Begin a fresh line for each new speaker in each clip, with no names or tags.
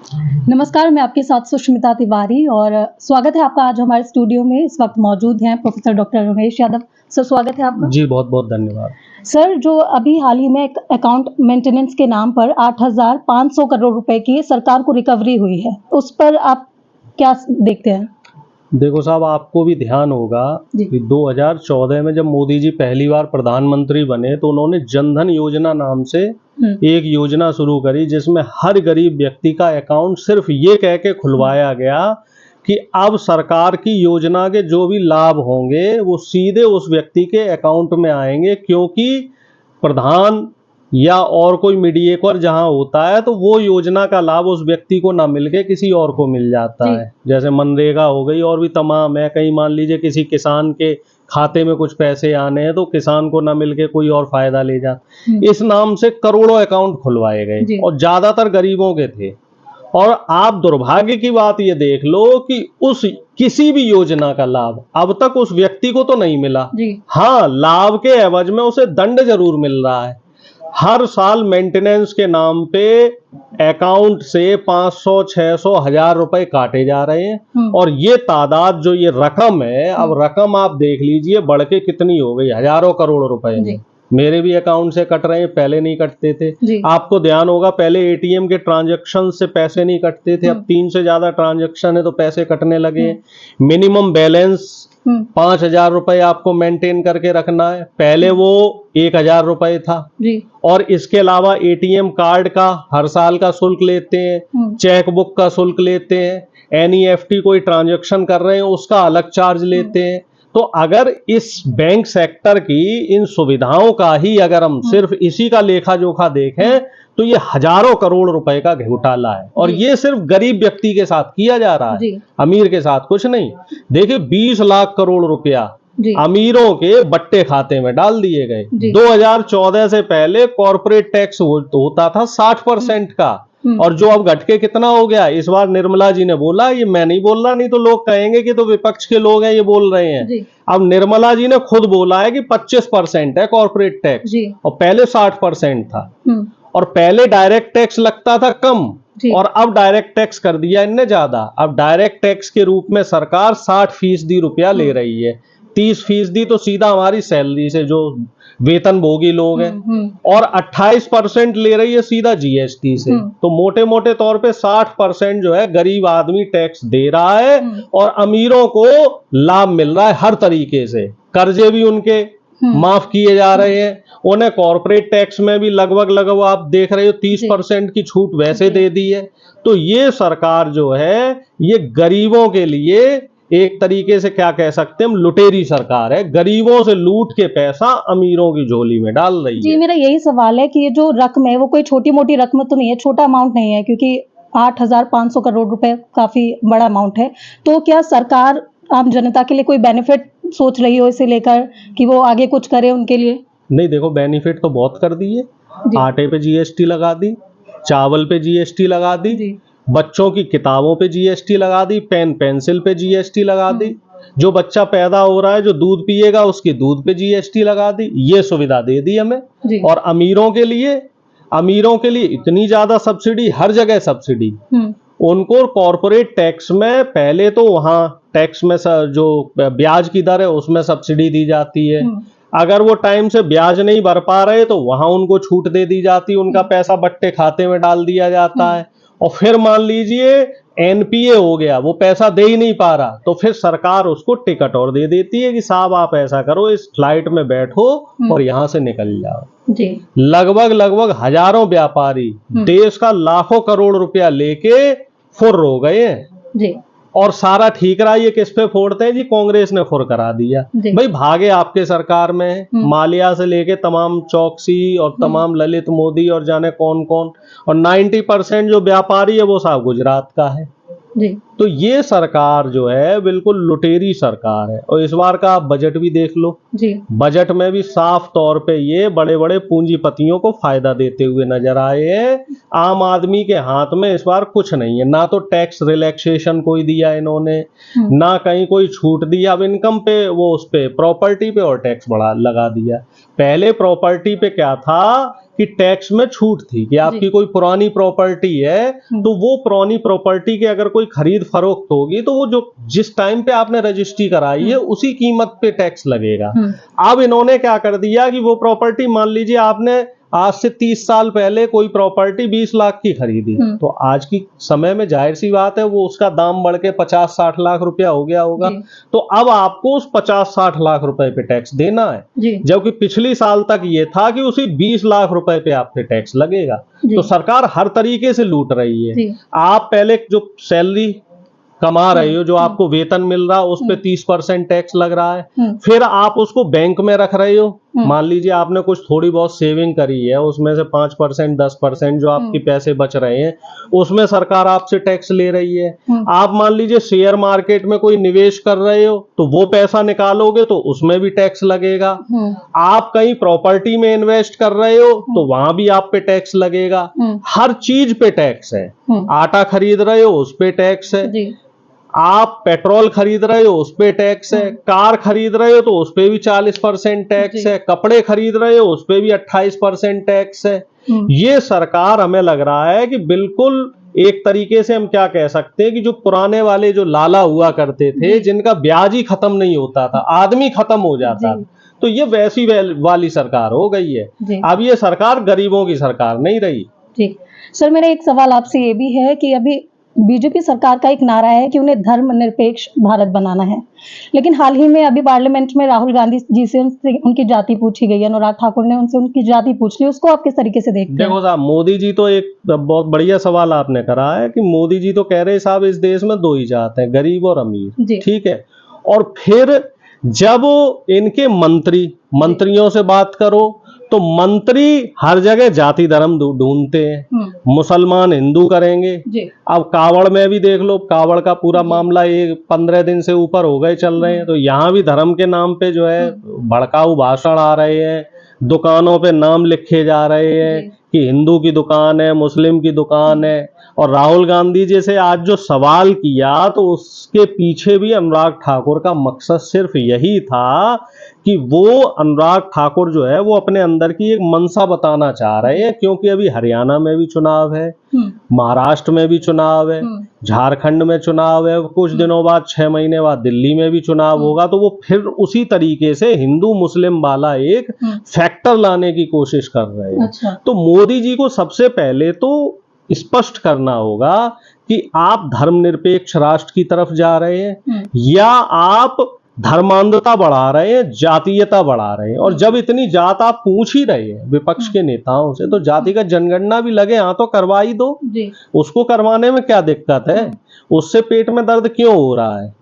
नमस्कार, मैं आपके साथ सुष्मिता तिवारी और स्वागत है आपका आज हमारे स्टूडियो में। इस वक्त मौजूद हैं professor doctor Ramesh Yadav. Sir, स्वागत है आपका।
जी, बहुत-बहुत धन्यवाद।
सर, जो अभी हाल ही में एक अकाउंट मेंटेनेंस के नाम पर 8,500 करोड़ रुपए की सरकार को रिकवरी हुई है, उस पर आप क्या देखते हैं?
देखो साहब, आपको भी ध्यान होगा कि 2014 में जब मोदी जी पहली बार प्रधानमंत्री बने तो उन्होंने जनधन योजना नाम से एक योजना शुरू करी, जिसमें हर गरीब व्यक्ति का अकाउंट सिर्फ ये कह के खुलवाया गया कि अब सरकार की योजना के जो भी लाभ होंगे वो सीधे उस व्यक्ति के अकाउंट में आएंगे, क्योंकि प्रधान या और कोई मीडिएटर जहां होता है तो वो योजना का लाभ उस व्यक्ति को ना मिलके किसी और को मिल जाता है। जैसे मनरेगा हो गई और भी तमाम है, कहीं मान लीजिए किसी किसान के खाते में कुछ पैसे आने हैं तो किसान को ना मिलके कोई और फायदा ले जाता। इस नाम से करोड़ों अकाउंट खुलवाए गए और ज्यादातर गरीबों के थे। और आप दुर्भाग्य की बात ये देख लो कि उस किसी भी योजना का लाभ अब तक उस व्यक्ति को तो नहीं मिला। हाँ, लाभ के एवज में उसे दंड जरूर मिल रहा है। हर साल मेंटेनेंस के नाम पे अकाउंट से 500, 600, 1000 रुपए काटे जा रहे हैं। और ये तादाद जो ये रकम है, अब रकम आप देख लीजिए बढ़ के कितनी हो गई, हजारों करोड़ रुपए में। मेरे भी अकाउंट से कट रहे हैं, पहले नहीं कटते थे। आपको ध्यान होगा पहले एटीएम के ट्रांजैक्शन से पैसे नहीं कटते थे, अब 3 से ज्यादा ट्रांजैक्शन है तो पैसे कटने लगे। मिनिमम बैलेंस 5,000 रुपए आपको मेंटेन करके रखना है, पहले वो 1,000 रुपए था। और इसके अलावा एटीएम कार्ड का हर साल का शुल्क लेते हैं, चेकबुक का शुल्क लेते हैं, एनईएफटी कोई ट्रांजैक्शन कर रहे हैं उसका अलग चार्ज लेते हैं। तो अगर इस बैंक सेक्टर की इन सुविधाओं का ही अगर हम सिर्फ इसी का लेखा जोखा देखें तो ये हजारों करोड़ रुपए का घोटाला है। और ये सिर्फ गरीब व्यक्ति के साथ किया जा रहा है, अमीर के साथ कुछ नहीं। देखिए 20 लाख करोड़ रुपया अमीरों के बट्टे खाते में डाल दिए गए। 2014 से पहले कॉर्पोरेट टैक्स होता था 60% का, और जो अब घट के कितना हो गया, इस बार निर्मला जी ने बोला, ये मैं नहीं बोल रहा, नहीं तो लोग कहेंगे कि तो विपक्ष के लोग हैं ये बोल रहे हैं। अब निर्मला जी ने खुद बोला है कि 25% है कॉर्पोरेट टैक्स, और पहले 60% था। और पहले डायरेक्ट टैक्स लगता था कम, और अब डायरेक्ट टैक्स कर दिया इनने ज्यादा। अब डायरेक्ट टैक्स के रूप में सरकार 60% रुपया ले रही है, 30% तो सीधा हमारी सैलरी से जो वेतन भोगी लोग हैं, और 28% ले रही है सीधा जीएसटी से। तो मोटे मोटे तौर पे 60% जो है गरीब आदमी टैक्स दे रहा है, और अमीरों को लाभ मिल रहा है हर तरीके से। कर्जे भी उनके माफ किए जा रहे हैं, उन्हें कॉर्पोरेट टैक्स में भी लगभग आप देख रहे हो 30% की छूट वैसे दे दी है। तो ये सरकार जो है ये गरीबों के लिए एक तरीके से क्या कह सकते हैं हम, लुटेरी सरकार है। गरीबों से लूट के पैसा अमीरों की झोली में डाल रही है।
जी, मेरा यही सवाल है कि ये जो रकम है वो कोई छोटी मोटी रकम तो नहीं है, छोटा अमाउंट नहीं है, क्योंकि 8,500 करोड़ रुपए काफी बड़ा अमाउंट है। तो क्या सरकार आम जनता के लिए कोई बेनिफिट सोच रही हो इसे लेकर कि वो आगे कुछ करे उनके लिए?
नहीं, देखो बेनिफिट तो बहुत कर दिए। आटे पे जीएसटी लगा दी, चावल पे जीएसटी लगा दी, बच्चों की किताबों पे जीएसटी लगा दी, पेन पेंसिल पे जीएसटी लगा दी, जो बच्चा पैदा हो रहा है जो दूध पिएगा उसकी दूध पे जीएसटी लगा दी। ये सुविधा दे दी हमें। और अमीरों के लिए इतनी ज्यादा सब्सिडी, हर जगह सब्सिडी। उनको कॉर्पोरेट टैक्स में पहले तो वहां टैक्स में जो ब्याज की दर है उसमें सब्सिडी दी जाती है। अगर वो टाइम से ब्याज नहीं भर पा रहे तो वहां उनको छूट दे दी जाती, उनका पैसा बट्टे खाते में डाल दिया जाता है। और फिर मान लीजिए एनपीए हो गया, वो पैसा दे ही नहीं पा रहा, तो फिर सरकार उसको टिकट और दे देती है कि साहब आप ऐसा करो, इस फ्लाइट में बैठो और यहां से निकल जाओ। लगभग हजारों व्यापारी देश का लाखों करोड़ रुपया लेके फुर्र हो गए हैं। और सारा ठीकरा ये किस पे फोड़ते हैं जी, कांग्रेस ने फुर करा दिया। भाई भागे आपके सरकार में, माल्या से लेके तमाम चौकसी और तमाम ललित मोदी और जाने कौन कौन, और 90% जो व्यापारी है वो साहब गुजरात का है। तो ये सरकार जो है बिल्कुल लुटेरी सरकार है। और इस बार का आप बजट भी देख लो, बजट में भी साफ तौर पे ये बड़े बड़े पूंजीपतियों को फायदा देते हुए नजर आए हैं। आम आदमी के हाथ में इस बार कुछ नहीं है, ना तो टैक्स रिलैक्सेशन कोई दिया इन्होंने, ना कहीं कोई छूट दिया। अब इनकम पे वो उस पे प्रॉपर्टी पे और टैक्स बढ़ा लगा दिया। पहले प्रॉपर्टी पे क्या था कि टैक्स में छूट थी कि आपकी कोई पुरानी प्रॉपर्टी है तो वो पुरानी प्रॉपर्टी के अगर कोई खरीद फरोख्त होगी तो वो जो जिस टाइम पे आपने रजिस्ट्री कराई है उसी कीमत पे टैक्स लगेगा। अब इन्होंने क्या कर दिया कि वो प्रॉपर्टी, मान लीजिए आपने आज से 30 साल पहले कोई प्रॉपर्टी 20 लाख की खरीदी, तो आज की समय में जाहिर सी बात है वो उसका दाम बढ़ के 50-60 लाख रुपया हो गया होगा। तो अब आपको उस 50-60 लाख रुपए पे टैक्स देना है, जबकि पिछली साल तक ये था कि उसी 20 लाख रुपए पे आप पे टैक्स लगेगा। तो सरकार हर तरीके से लूट रही है। आप पहले जो सैलरी कमा रहे हो, जो आपको वेतन मिल रहा है, उस पे 30% टैक्स लग रहा है। फिर आप उसको बैंक में रख रहे हो, मान लीजिए आपने कुछ थोड़ी बहुत सेविंग करी है, उसमें से 5% 10% जो आपके पैसे बच रहे हैं उसमें सरकार आपसे टैक्स ले रही है। आप मान लीजिए शेयर मार्केट में कोई निवेश कर रहे हो तो वो पैसा निकालोगे तो उसमें भी टैक्स लगेगा। आप कहीं प्रॉपर्टी में इन्वेस्ट कर रहे हो तो वहां भी आप पे टैक्स लगेगा। हर चीज पे टैक्स है। आटा खरीद रहे हो उस पे टैक्स है, आप पेट्रोल खरीद रहे हो उस पे टैक्स है, कार खरीद रहे हो तो उस पे भी 40% टैक्स है, कपड़े खरीद रहे हो उस पे भी 28% टैक्स है। ये सरकार, हमें लग रहा है कि बिल्कुल एक तरीके से हम क्या कह सकते हैं कि जो पुराने वाले जो लाला हुआ करते थे, जिनका ब्याज ही खत्म नहीं होता था, आदमी खत्म हो जाता, तो ये वैसी वाली सरकार हो गई है। अब ये सरकार गरीबों की सरकार नहीं रही।
ठीक सर, मेरा एक सवाल आपसे ये भी है कि अभी बीजेपी सरकार का एक नारा है कि उन्हें धर्मनिरपेक्ष भारत बनाना है, लेकिन हाल ही में अभी पार्लियामेंट में राहुल गांधी जी से उनकी जाति पूछी गई, अनुराग ठाकुर ने उनसे उनकी जाति पूछ ली, उसको आप किस तरीके से देखते हैं?
देखो साहब, मोदी जी तो एक बहुत बढ़िया सवाल आपने करा है कि मोदी जी तो कह रहे साहब इस देश में दो ही जात है, गरीब और अमीर, ठीक है। और फिर जब इनके मंत्रियों से बात करो तो मंत्री हर जगह जाति धर्म ढूंढते हैं, मुसलमान हिंदू करेंगे। अब कावड़ में भी देख लो, कावड़ का पूरा मामला ये 15 दिन से ऊपर हो गए चल रहे हैं, तो यहाँ भी धर्म के नाम पे जो है भड़काऊ भाषण आ रहे हैं, दुकानों पे नाम लिखे जा रहे हैं कि हिंदू की दुकान है, मुस्लिम की दुकान है। और राहुल गांधी जी से आज जो सवाल किया तो उसके पीछे भी अनुराग ठाकुर का मकसद सिर्फ यही था कि वो अनुराग ठाकुर जो है वो अपने अंदर की एक मंशा बताना चाह रहे हैं, क्योंकि अभी हरियाणा में भी चुनाव है, महाराष्ट्र में भी चुनाव है, झारखंड में चुनाव है, कुछ दिनों बाद 6 महीने बाद दिल्ली में भी चुनाव होगा। तो वो फिर उसी तरीके से हिंदू मुस्लिम वाला एक फैक्टर लाने की कोशिश कर रहे हैं। अच्छा। तो मोदी जी को सबसे पहले तो स्पष्ट करना होगा कि आप धर्मनिरपेक्ष राष्ट्र की तरफ जा रहे हैं या आप धर्मांधता बढ़ा रहे हैं, जातीयता बढ़ा रहे हैं। और जब इतनी जात आप पूछ ही रहे हैं विपक्ष के नेताओं से, तो जातिगत जनगणना भी लगे हाँ तो करवा ही दो, उसको करवाने में क्या दिक्कत है, उससे पेट में दर्द क्यों हो रहा है।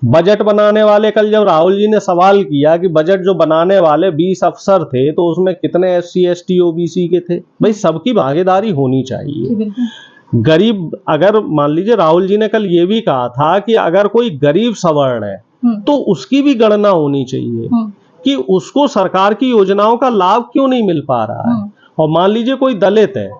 बजट बनाने वाले, कल जब राहुल जी ने सवाल किया कि बजट जो बनाने वाले 20 अफसर थे तो उसमें कितने SC ST OBC के थे, भाई सबकी भागीदारी होनी चाहिए। गरीब, अगर मान लीजिए राहुल जी ने कल ये भी कहा था कि अगर कोई गरीब सवर्ण है तो उसकी भी गणना होनी चाहिए कि उसको सरकार की योजनाओं का लाभ क्यों नहीं मिल पा रहा है। और मान लीजिए कोई दलित है,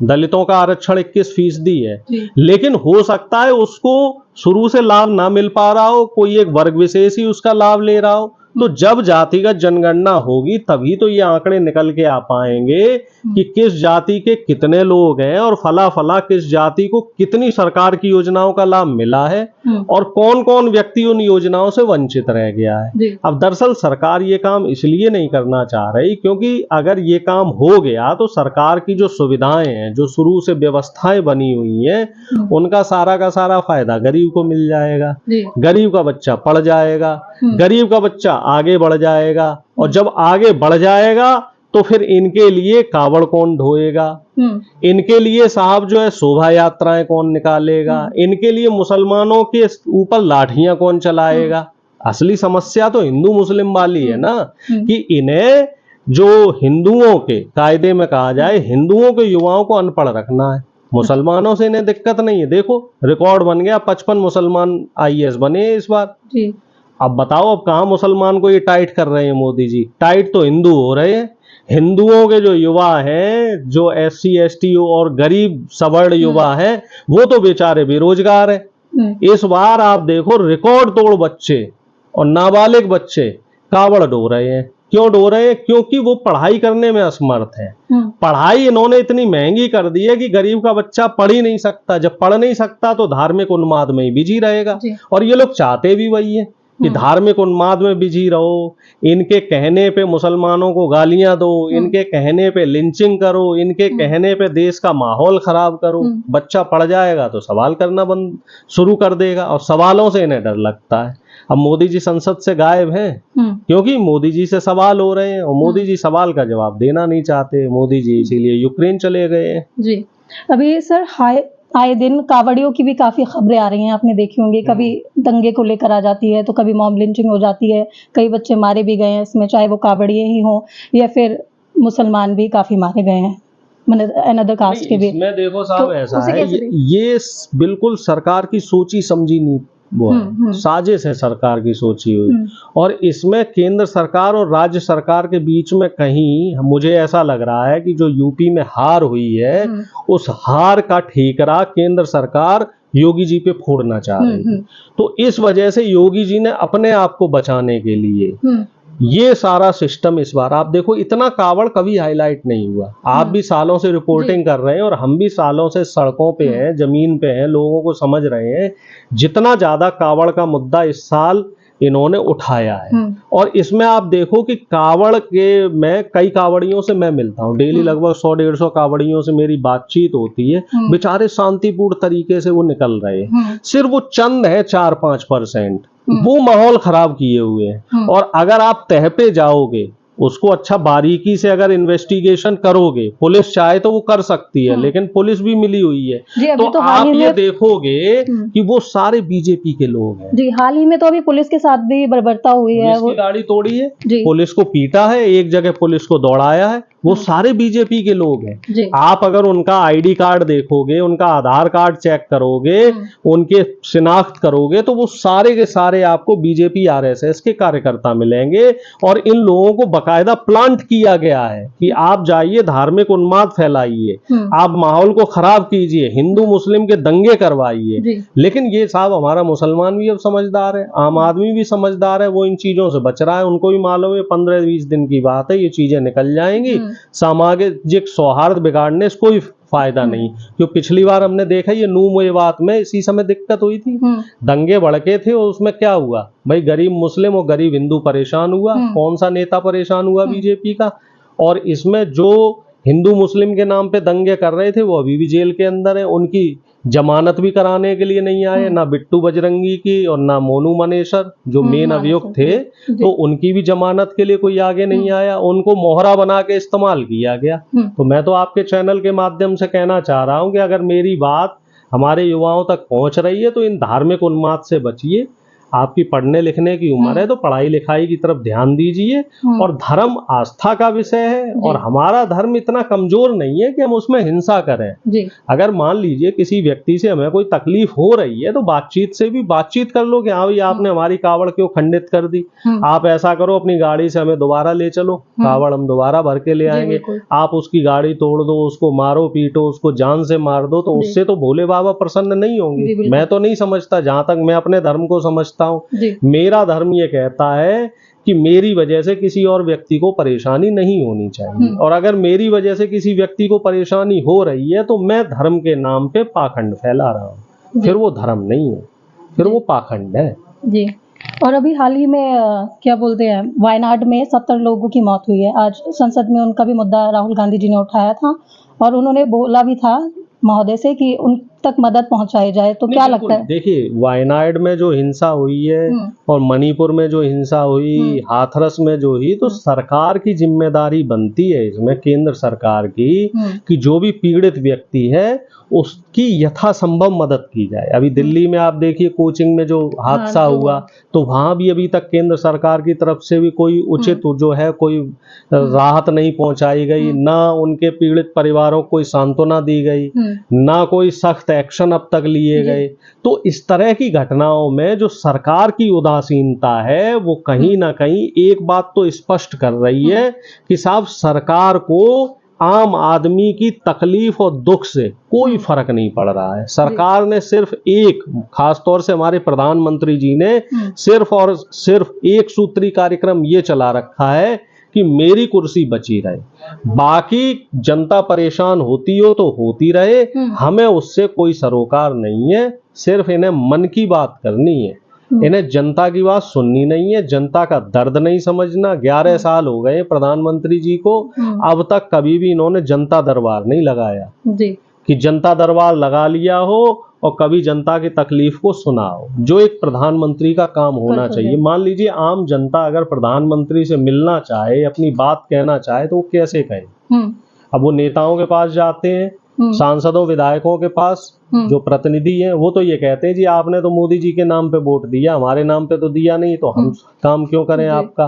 दलितों का आरक्षण 21% है, लेकिन हो सकता है उसको शुरू से लाभ ना मिल पा रहा हो, कोई एक वर्ग विशेष ही उसका लाभ ले रहा हो। तो जब जातिगत जनगणना होगी तभी तो ये आंकड़े निकल के आ पाएंगे कि किस जाति के कितने लोग हैं और फला फला किस जाति को कितनी सरकार की योजनाओं का लाभ मिला है और कौन कौन व्यक्ति उन योजनाओं से वंचित रह गया है। अब दरअसल सरकार ये काम इसलिए नहीं करना चाह रही क्योंकि अगर ये काम हो गया तो सरकार की जो सुविधाएं हैं, जो शुरू से व्यवस्थाएं बनी हुई हैं, उनका सारा का सारा फायदा गरीब को मिल जाएगा, गरीब का बच्चा पढ़ जाएगा, गरीब का बच्चा आगे बढ़ जाएगा। और जब आगे बढ़ जाएगा तो फिर इनके लिए कावड़ कौन ढोएगा, इनके लिए साहब जो है शोभा यात्राएं कौन निकालेगा, इनके लिए मुसलमानों के ऊपर लाठियां कौन चलाएगा। असली समस्या तो हिंदू मुस्लिम वाली है ना, कि इन्हें जो हिंदुओं के, कायदे में कहा जाए हिंदुओं के युवाओं को अनपढ़ रखना है। मुसलमानों से इन्हें दिक्कत नहीं है। देखो रिकॉर्ड बन गया, 55 मुसलमान IAS बने इस बार। अब बताओ, अब कहाँ मुसलमान को ये टाइट कर रहे हैं मोदी जी, टाइट तो हिंदू हो रहे हैं। हिंदुओं के जो युवा हैं, जो SC ST और गरीब सवर्ण युवा हैं, वो तो बेचारे बेरोजगार हैं। इस बार आप देखो रिकॉर्ड तोड़ बच्चे और नाबालिग बच्चे कावड़ ढो रहे हैं। क्यों रो रहे हैं? क्योंकि वो पढ़ाई करने में असमर्थ है। पढ़ाई इन्होंने इतनी महंगी कर दी है कि गरीब का बच्चा पढ़ ही नहीं सकता। जब पढ़ नहीं सकता तो धार्मिक उन्माद में ही बिजी रहेगा, और ये लोग चाहते भी वही है कि धार्मिक उन्माद में बिजी रहो। इनके कहने पे मुसलमानों को गालियां दो, इनके कहने पे लिंचिंग करो, इनके कहने पे देश का माहौल खराब करो। बच्चा पढ़ जाएगा तो सवाल करना बंद शुरू कर देगा, और सवालों से इन्हें डर लगता है। अब मोदी जी संसद से गायब हैं क्योंकि मोदी जी से सवाल हो रहे हैं, और मोदी जी सवाल का जवाब देना नहीं चाहते। मोदी जी इसीलिए यूक्रेन चले गए हैं। जी,
अभी सर आए दिन कावड़ियों की भी काफी खबरें आ रही हैं, आपने देखी होंगी। कभी दंगे को लेकर आ जाती है, तो कभी मॉब लिंचिंग हो जाती है, कई बच्चे मारे भी गए हैं इसमें, चाहे वो कावड़िए ही हों या फिर मुसलमान भी काफी मारे गए हैं, अनदर कास्ट के भी।
इसमें देखो साहब, तो ऐसा है ये बिल्कुल सरकार की सोची समझी नहीं, वो है साजिश है सरकार की सोची हुई। और इसमें केंद्र सरकार और राज्य सरकार के बीच में कहीं मुझे ऐसा लग रहा है कि जो यूपी में हार हुई है, उस हार का ठीकरा केंद्र सरकार योगी जी पे फोड़ना चाह रही थी। तो इस वजह से योगी जी ने अपने आप को बचाने के लिए ये सारा सिस्टम, इस बार आप देखो इतना कावड़ कभी हाईलाइट नहीं हुआ। आप भी सालों से रिपोर्टिंग कर रहे हैं और हम भी सालों से सड़कों पे हैं, जमीन पे हैं, लोगों को समझ रहे हैं। जितना ज्यादा कावड़ का मुद्दा इस साल इन्होंने उठाया है, और इसमें आप देखो कि कावड़ के मैं कई कावड़ियों से मैं मिलता हूँ डेली, लगभग 100-150 कावड़ियों से मेरी बातचीत होती है। बेचारे शांतिपूर्ण तरीके से वो निकल रहे हैं। सिर्फ वो चंद है 4-5% वो माहौल खराब किए हुए हैं। और अगर आप तह पे जाओगे, उसको अच्छा बारीकी से अगर इन्वेस्टिगेशन करोगे, पुलिस चाहे तो वो कर सकती है, लेकिन पुलिस भी मिली हुई है। तो आप ये देखोगे कि वो सारे बीजेपी के लोग हैं।
जी, हाल ही में तो अभी पुलिस के साथ भी बर्बरता हुई है,
वो गाड़ी तोड़ी है, पुलिस को पीटा है, एक जगह पुलिस को दौड़ाया है, वो सारे बीजेपी के लोग हैं। आप अगर उनका आईडी कार्ड देखोगे, उनका आधार कार्ड चेक करोगे, उनके शिनाख्त करोगे, तो वो सारे के सारे आपको बीजेपी आरएसएस के कार्यकर्ता मिलेंगे। और इन लोगों को बाकायदा प्लांट किया गया है कि आप जाइए, धार्मिक उन्माद फैलाइए, आप माहौल को खराब कीजिए, हिंदू मुस्लिम के दंगे करवाइए। लेकिन ये साहब हमारा मुसलमान भी अब समझदार है, आम आदमी भी समझदार है, वो इन चीजों से बच रहा है। उनको भी मालूम है 15-20 दिन की बात है, ये चीजें निकल जाएंगी। सामाजिक सौहार्द बिगाड़ने से कोई फायदा नहीं। क्योंकि पिछली बार हमने देखा ये नूह मेवात में इसी समय दिक्कत हुई थी, दंगे भड़के थे, और उसमें क्या हुआ भाई, गरीब मुस्लिम और गरीब हिंदू परेशान हुआ। कौन सा नेता परेशान हुआ बीजेपी का? और इसमें जो हिंदू मुस्लिम के नाम पे दंगे कर रहे थे वो अभी भी जेल के अंदर है। उनकी जमानत भी कराने के लिए नहीं आए, ना बिट्टू बजरंगी की और ना मोनू मनेसर जो मेन अभियुक्त थे, तो उनकी भी जमानत के लिए कोई आगे नहीं आया। उनको मोहरा बना के इस्तेमाल किया गया। तो मैं तो आपके चैनल के माध्यम से कहना चाह रहा हूं कि अगर मेरी बात हमारे युवाओं तक पहुंच रही है तो इन धार्मिक उन्माद से बचिए। आपकी पढ़ने लिखने की उम्र है तो पढ़ाई लिखाई की तरफ ध्यान दीजिए। और धर्म आस्था का विषय है, और हमारा धर्म इतना कमजोर नहीं है कि हम उसमें हिंसा करें। अगर मान लीजिए किसी व्यक्ति से हमें कोई तकलीफ हो रही है तो बातचीत से भी बातचीत कर लो कि हाँ भाई आपने हमारी कावड़ क्यों खंडित कर दी, आप ऐसा करो अपनी गाड़ी से हमें दोबारा ले चलो, कावड़ हम दोबारा भर के ले आएंगे। आप उसकी गाड़ी तोड़ दो, उसको मारो पीटो, उसको जान से मार दो, तो उससे तो भोले बाबा प्रसन्न नहीं होंगे। मैं तो नहीं समझता, जहां तक मैं अपने धर्म को समझता हूं, मेरा धर्म ये कहता है कि मेरी वजह से किसी और व्यक्ति को परेशानी नहीं होनी चाहिए। और अगर मेरी वजह से किसी व्यक्ति को परेशानी हो रही है तो मैं धर्म के नाम पे पाखंड फैला रहा हूँ, फिर वो धर्म नहीं है, फिर वो पाखंड है। जी।
और अभी हाल ही में क्या बोलते हैं, वायनाड में 70 लोगों की मौत हुई है। आज संसद में उनका भी मुद्दा राहुल गांधी जी ने उठाया था, और उन्होंने बोला भी था महोदय से कि उन तक मदद पहुंचाई जाए। तो क्या लगता है?
देखिए, वायनाड में जो हिंसा हुई है और मणिपुर में जो हिंसा हुई, हाथरस में जो हुई, तो सरकार की जिम्मेदारी बनती है इसमें, केंद्र सरकार की, कि जो भी पीड़ित व्यक्ति है उसकी यथासंभव मदद की जाए। अभी दिल्ली में आप देखिए कोचिंग में जो हादसा हुआ, तो वहां भी अभी तक केंद्र सरकार की तरफ से भी कोई उचित जो है कोई राहत नहीं पहुंचाई गई, ना उनके पीड़ित परिवारों को कोई सांत्वना दी गई, ना कोई सख्त एक्शन अब तक लिए गए। तो इस तरह की घटनाओं में जो सरकार की उदासीनता है वो कहीं ना कहीं एक बात तो स्पष्ट कर रही है कि साहब सरकार को आम आदमी की तकलीफ और दुख से कोई फर्क नहीं पड़ रहा है। सरकार ने सिर्फ एक, खासतौर से हमारे प्रधानमंत्री जी ने सिर्फ और सिर्फ एक सूत्री कार्यक्रम ये चला रखा है कि मेरी कुर्सी बची रहे, बाकी जनता परेशान होती हो तो होती रहे, हमें उससे कोई सरोकार नहीं है। सिर्फ इन्हें मन की बात करनी है, इन्हें जनता की बात सुननी नहीं है, जनता का दर्द नहीं समझना। 11 साल हो गए प्रधानमंत्री जी को, अब तक कभी भी इन्होंने जनता दरबार नहीं लगाया
जी।
कि जनता दरबार लगा लिया हो और कभी जनता की तकलीफ को सुना हो, जो एक प्रधानमंत्री का काम होना चाहिए। मान लीजिए आम जनता अगर प्रधानमंत्री से मिलना चाहे, अपनी बात कहना चाहे, तो वो कैसे कहे? अब वो नेताओं के पास जाते हैं, सांसदों विधायकों के पास, जो प्रतिनिधि हैं, वो तो ये कहते हैं जी आपने तो मोदी जी के नाम पे वोट दिया, हमारे नाम पे तो दिया नहीं, तो हम काम क्यों करें आपका।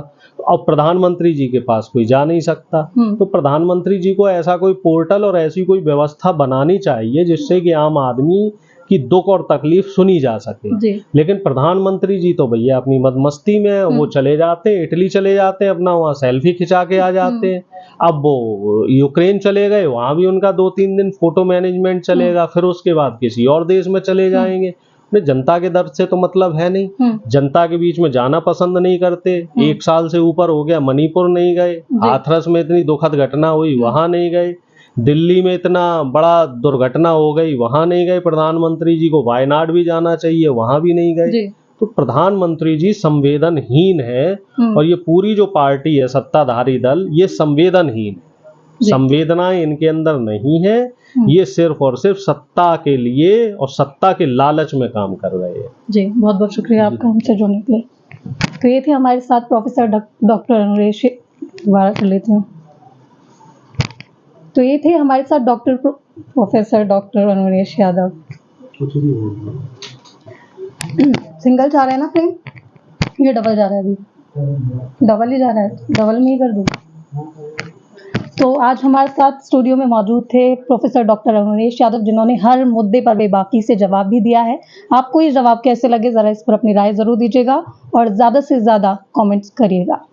अब प्रधानमंत्री जी के पास कोई जा नहीं सकता, तो प्रधानमंत्री जी को ऐसा कोई पोर्टल और ऐसी कोई व्यवस्था बनानी चाहिए जिससे कि आम आदमी की दुख और तकलीफ सुनी जा सके। लेकिन प्रधानमंत्री जी तो भैया अपनी मदमस्ती में है, वो चले जाते हैं, इटली चले जाते हैं, अपना वहाँ सेल्फी खिंचा के आ जाते हैं। अब वो यूक्रेन चले गए, वहां भी उनका 2-3 दिन फोटो मैनेजमेंट चलेगा, फिर उसके बाद किसी और देश में चले जाएंगे। उन्हें जनता के दर्द से तो मतलब है नहीं, जनता के बीच में जाना पसंद नहीं करते। 1 साल से ऊपर हो गया, मणिपुर नहीं गए, हाथरस में इतनी दुखद घटना हुई वहां नहीं गए, दिल्ली में इतना बड़ा दुर्घटना हो गई वहां नहीं गए प्रधानमंत्री जी को, वायनाड भी जाना चाहिए वहां भी नहीं गए। तो प्रधानमंत्री जी संवेदनहीन है, और ये पूरी जो पार्टी है सत्ताधारी दल, ये संवेदनहीन है, संवेदनाएं इनके अंदर नहीं है। ये सिर्फ और सिर्फ सत्ता के लिए और सत्ता के लालच में काम कर रहे हैं।
जी, बहुत बहुत शुक्रिया आपका हमसे जुड़ने के लिए। तो ये थे हमारे साथ प्रोफेसर डॉक्टर अनुरेश, दोबारा कर लेती हूँ। तो ये थे हमारे साथ professor doctor Anuresh Yadav. Single जा रहा है ना फ्रेम, ये डबल जा रहा है, अभी डबल ही जा रहा है, डबल में ही कर दूँ। तो आज हमारे साथ स्टूडियो में मौजूद थे प्रोफेसर डॉक्टर अनुरेश यादव, जिन्होंने हर मुद्दे पर बेबाकी से जवाब भी दिया है। आपको ये जवाब कैसे लगे, ज़रा इस पर अपनी राय ज़रूर दीजिएगा और ज़्यादा से ज़्यादा कमेंट्स करिएगा।